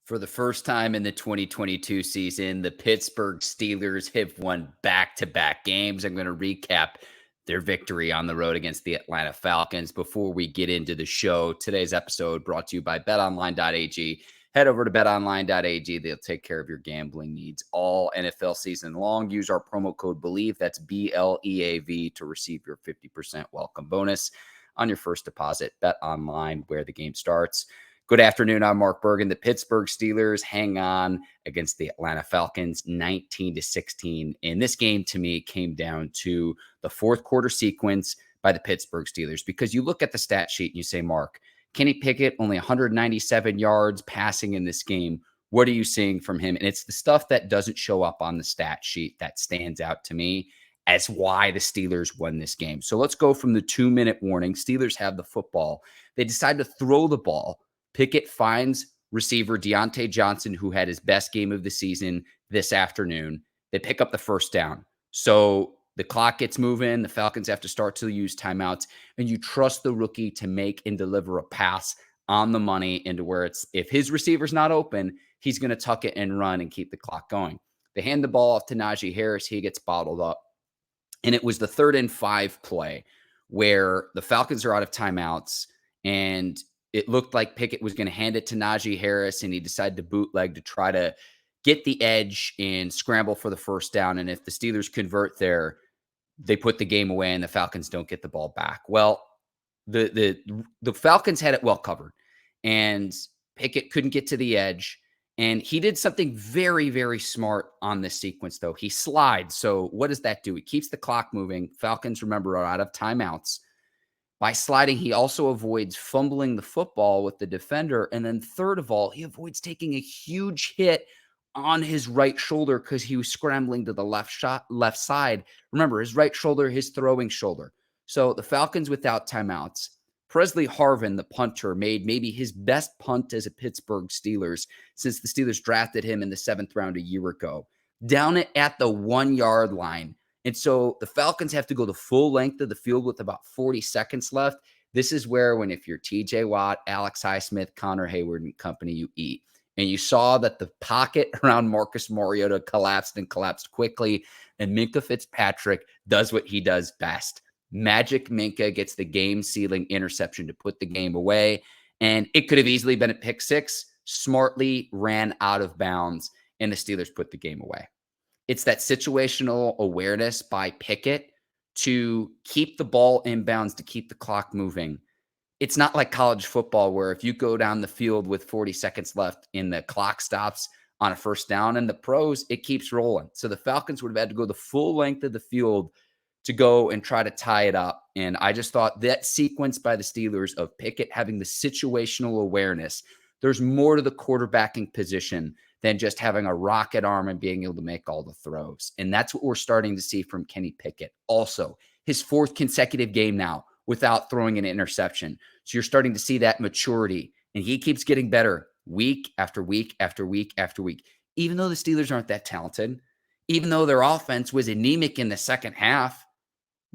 For the first time in the 2022 season, the Pittsburgh Steelers have won back-to-back games. I'm going to recap their victory on the road against the Atlanta Falcons before we get into the show. Today's episode brought to you by betonline.ag. Head over to betonline.ag. They'll take care of your gambling needs all NFL season long. Use our promo code Bleav, that's BLEAV, to receive your 50% welcome bonus on your first deposit. Bet online, where the game starts. Good afternoon. I'm Mark Bergin. The Pittsburgh Steelers hang on against the Atlanta Falcons 19-16. And this game, to me, came down to the fourth quarter sequence by the Pittsburgh Steelers. Because you look at the stat sheet and you say, Mark, Kenny Pickett, only 197 yards passing in this game. What are you seeing from him? And it's the stuff that doesn't show up on the stat sheet that stands out to me as why the Steelers won this game. So let's go from the 2-minute warning. Steelers have the football. They decide to throw the ball. Pickett finds receiver Diontae Johnson, who had his best game of the season this afternoon. They pick up the first down. So the clock gets moving. The Falcons have to start to use timeouts, and you trust the rookie to make and deliver a pass on the money into where it's, if his receiver's not open, he's going to tuck it and run and keep the clock going. They hand the ball off to Najee Harris. He gets bottled up. And it was the 3rd and 5 play where the Falcons are out of timeouts, and it looked like Pickett was going to hand it to Najee Harris, and he decided to bootleg to try to get the edge and scramble for the first down. And if the Steelers convert there, they put the game away and the Falcons don't get the ball back. Well, the Falcons had it well covered, and Pickett couldn't get to the edge. And he did something very, very smart on this sequence, though. He slides. So what does that do? It keeps the clock moving. Falcons, remember, are out of timeouts. By sliding, he also avoids fumbling the football with the defender. And then third of all, he avoids taking a huge hit on his right shoulder because he was scrambling to the left side. Remember, his right shoulder, his throwing shoulder. So the Falcons without timeouts. Pressley Harvin, the punter, made maybe his best punt as a Pittsburgh Steelers since the Steelers drafted him in the 7th round a year ago. Down it at the 1-yard line. And so the Falcons have to go the full length of the field with about 40 seconds left. This is where, if you're TJ Watt, Alex Highsmith, Connor Heyward and company, you eat. And you saw that the pocket around Marcus Mariota collapsed quickly. And Minkah Fitzpatrick does what he does best. Magic Minkah gets the game-sealing interception to put the game away. And it could have easily been a pick six. Smartly ran out of bounds, and the Steelers put the game away. It's that situational awareness by Pickett to keep the ball inbounds, to keep the clock moving. It's not like college football where if you go down the field with 40 seconds left and the clock stops on a first down, and the pros, it keeps rolling. So the Falcons would have had to go the full length of the field to go and try to tie it up. And I just thought that sequence by the Steelers of Pickett having the situational awareness, there's more to the quarterbacking position than just having a rocket arm and being able to make all the throws. And that's what we're starting to see from Kenny Pickett. Also, his 4th consecutive game now without throwing an interception. So you're starting to see that maturity, and he keeps getting better week after week after week after week. Even though the Steelers aren't that talented, even though their offense was anemic in the second half,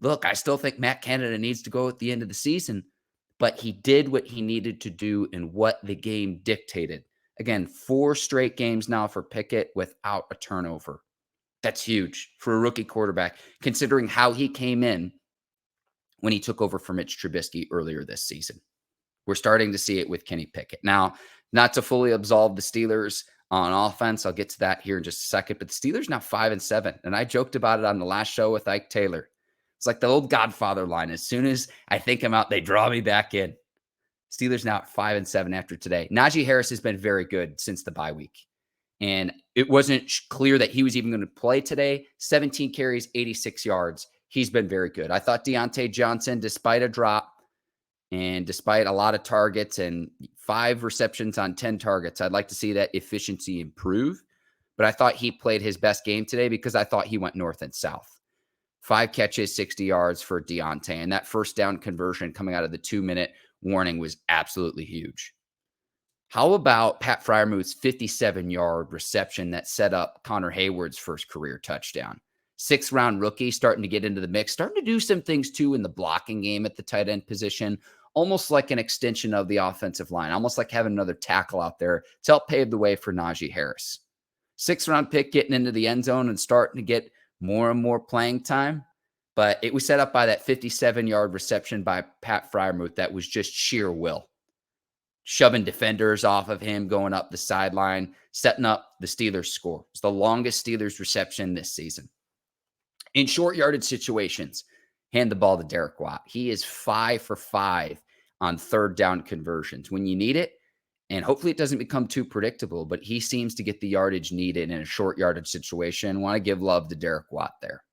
look, I still think Matt Canada needs to go at the end of the season, but he did what he needed to do and what the game dictated. Again, 4 straight games now for Pickett without a turnover. That's huge for a rookie quarterback, considering how he came in when he took over for Mitch Trubisky earlier this season. We're starting to see it with Kenny Pickett. Now, not to fully absolve the Steelers on offense, I'll get to that here in just a second, but the Steelers now 5-7, and I joked about it on the last show with Ike Taylor. It's like the old Godfather line. As soon as I think I'm out, they draw me back in. Steelers now at 5-7 after today. Najee Harris has been very good since the bye week. And it wasn't clear that he was even going to play today. 17 carries, 86 yards. He's been very good. I thought Diontae Johnson, despite a drop and despite a lot of targets and 5 receptions on 10 targets, I'd like to see that efficiency improve. But I thought he played his best game today because I thought he went north and south. 5 catches, 60 yards for Diontae. And that first down conversion coming out of the 2-minute warning was absolutely huge. How about Pat Freiermuth's 57-yard reception that set up Connor Heyward's first career touchdown? 6th-round rookie starting to get into the mix, starting to do some things too in the blocking game at the tight end position. almost like an extension of the offensive line, almost like having another tackle out there to help pave the way for Najee Harris. 6th-round pick getting into the end zone and starting to get more and more playing time. But it was set up by that 57-yard reception by Pat Freiermuth that was just sheer will. Shoving defenders off of him, going up the sideline, setting up the Steelers score. It's the longest Steelers reception this season. In short yardage situations, hand the ball to Derek Watt. He is 5 for 5 on 3rd down conversions when you need it. And hopefully it doesn't become too predictable, but he seems to get the yardage needed in a short yardage situation. Want to give love to Derek Watt there.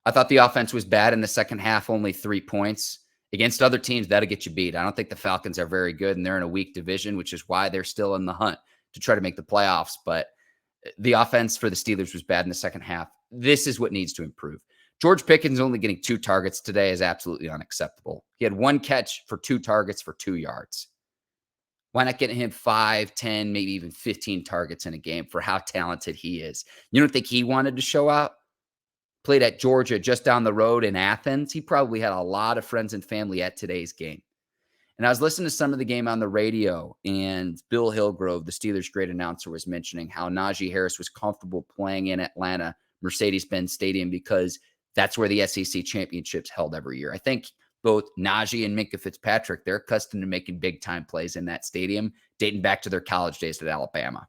I thought the offense was bad in the second half, only 3 points. Against other teams, that'll get you beat. I don't think the Falcons are very good, and they're in a weak division, which is why they're still in the hunt to try to make the playoffs. But the offense for the Steelers was bad in the second half. This is what needs to improve. George Pickens only getting 2 targets today is absolutely unacceptable. He had 1 catch for 2 targets for 2 yards. Why not getting him 5, 10, maybe even 15 targets in a game for how talented he is? You don't think he wanted to show out? Played at Georgia just down the road in Athens. He probably had a lot of friends and family at today's game. And I was listening to some of the game on the radio, and Bill Hillgrove, the Steelers' great announcer, was mentioning how Najee Harris was comfortable playing in Atlanta, Mercedes-Benz Stadium, because that's where the SEC championships held every year. I think both Najee and Minkah Fitzpatrick, they're accustomed to making big-time plays in that stadium, dating back to their college days at Alabama.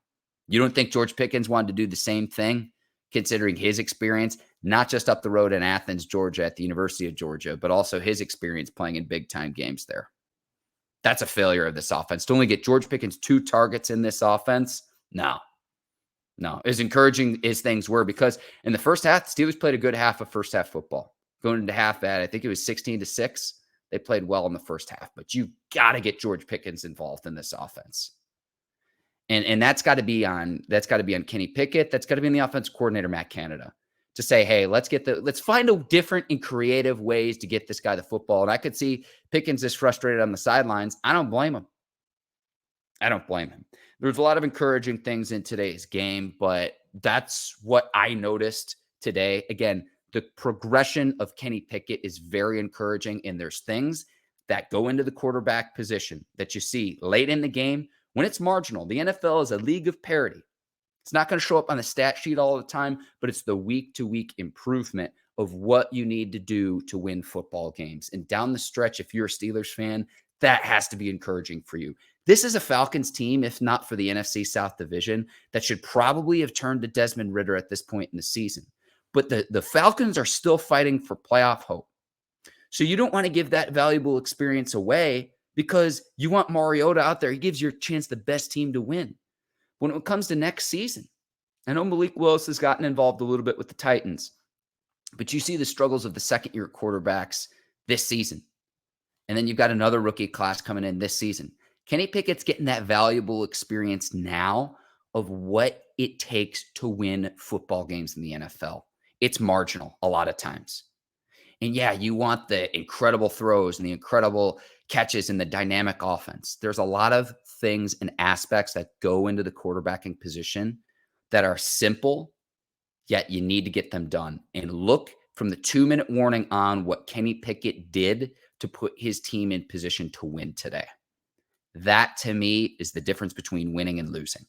You don't think George Pickens wanted to do the same thing, considering his experience, not just up the road in Athens, Georgia, at the University of Georgia, but also his experience playing in big-time games there? That's a failure of this offense. To only get George Pickens 2 targets in this offense, no. As encouraging as things were, because in the first half, the Steelers played a good half of first half football. Going into half at, I think it was 16-6. They played well in the first half, but you got to get George Pickens involved in this offense. And that's got to be on Kenny Pickett. That's got to be on the offense coordinator, Matt Canada, to say, hey, let's find a different and creative ways to get this guy the football. And I could see Pickens is frustrated on the sidelines. I don't blame him. There's a lot of encouraging things in today's game, but that's what I noticed today. Again, the progression of Kenny Pickett is very encouraging, and there's things that go into the quarterback position that you see late in the game when it's marginal. The NFL is a league of parity. It's not going to show up on the stat sheet all the time, but it's the week-to-week improvement of what you need to do to win football games. And down the stretch, if you're a Steelers fan, that has to be encouraging for you. This is a Falcons team, if not for the NFC South Division, that should probably have turned to Desmond Ridder at this point in the season. But the Falcons are still fighting for playoff hope. So you don't want to give that valuable experience away because you want Mariota out there. He gives your chance the best team to win. When it comes to next season, I know Malik Willis has gotten involved a little bit with the Titans, but you see the struggles of the second-year quarterbacks this season. And then you've got another rookie class coming in this season. Kenny Pickett's getting that valuable experience now of what it takes to win football games in the NFL. It's marginal a lot of times. And yeah, you want the incredible throws and the incredible catches and the dynamic offense. There's a lot of things and aspects that go into the quarterbacking position that are simple, yet you need to get them done. And look from the 2-minute warning on what Kenny Pickett did to put his team in position to win today. That, to me, is the difference between winning and losing.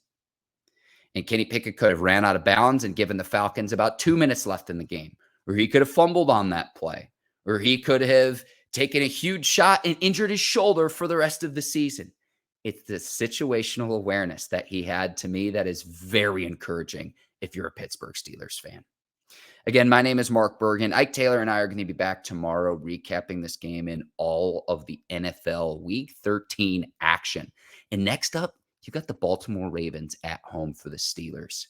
And Kenny Pickett could have ran out of bounds and given the Falcons about 2 minutes left in the game. Or he could have fumbled on that play. Or he could have taken a huge shot and injured his shoulder for the rest of the season. It's the situational awareness that he had, to me, that is very encouraging if you're a Pittsburgh Steelers fan. Again, my name is Mark Bergin. Ike Taylor and I are going to be back tomorrow recapping this game in all of the NFL Week 13 action. And next up, you got the Baltimore Ravens at home for the Steelers.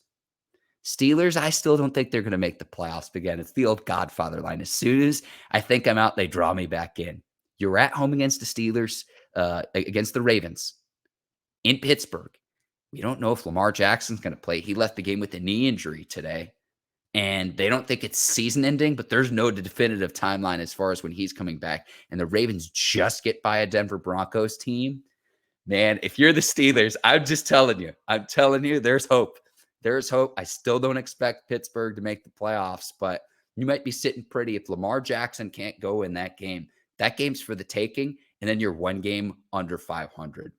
Steelers, I still don't think they're going to make the playoffs. But again, it's the old Godfather line. As soon as I think I'm out, they draw me back in. You're at home against the Steelers, against the Ravens in Pittsburgh. We don't know if Lamar Jackson's going to play. He left the game with a knee injury today. And they don't think it's season ending, but there's no definitive timeline as far as when he's coming back. And the Ravens just get by a Denver Broncos team. Man, if you're the Steelers, I'm telling you, there's hope. There's hope. I still don't expect Pittsburgh to make the playoffs, but you might be sitting pretty if Lamar Jackson can't go in that game. That game's for the taking, and then you're one game under 500.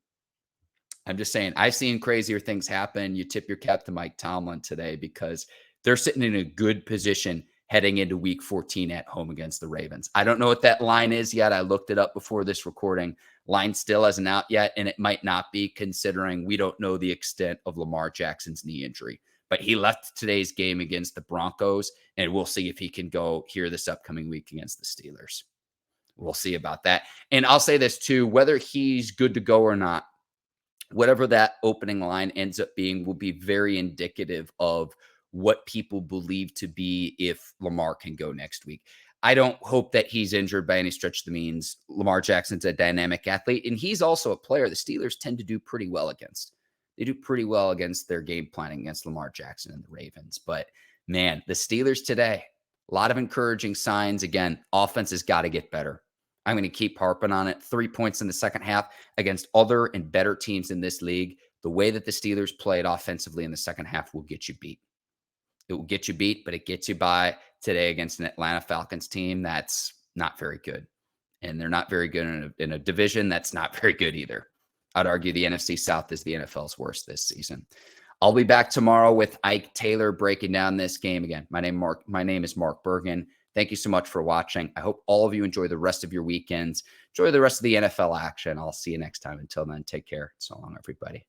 I'm just saying, I've seen crazier things happen. You tip your cap to Mike Tomlin today because they're sitting in a good position heading into week 14 at home against the Ravens. I don't know what that line is yet. I looked it up before this recording. Line still hasn't out yet, and it might not be, considering we don't know the extent of Lamar Jackson's knee injury. But he left today's game against the Broncos, and we'll see if he can go here this upcoming week against the Steelers. We'll see about that. And I'll say this too, whether he's good to go or not, whatever that opening line ends up being will be very indicative of what people believe to be if Lamar can go next week. I don't hope that he's injured by any stretch of the means. Lamar Jackson's a dynamic athlete, and he's also a player the Steelers tend to do pretty well against. They do pretty well against their game planning against Lamar Jackson and the Ravens. But man, the Steelers today, a lot of encouraging signs. Again, offense has got to get better. I'm going to keep harping on it. 3 points in the second half against other and better teams in this league. The way that the Steelers played offensively in the second half will get you beat. It will get you beat, but it gets you by today against an Atlanta Falcons team that's not very good. And they're not very good in a division that's not very good either. I'd argue the NFC South is the NFL's worst this season. I'll be back tomorrow with Ike Taylor breaking down this game again. My name is Mark Bergin. Thank you so much for watching. I hope all of you enjoy the rest of your weekends. Enjoy the rest of the NFL action. I'll see you next time. Until then, take care. So long, everybody.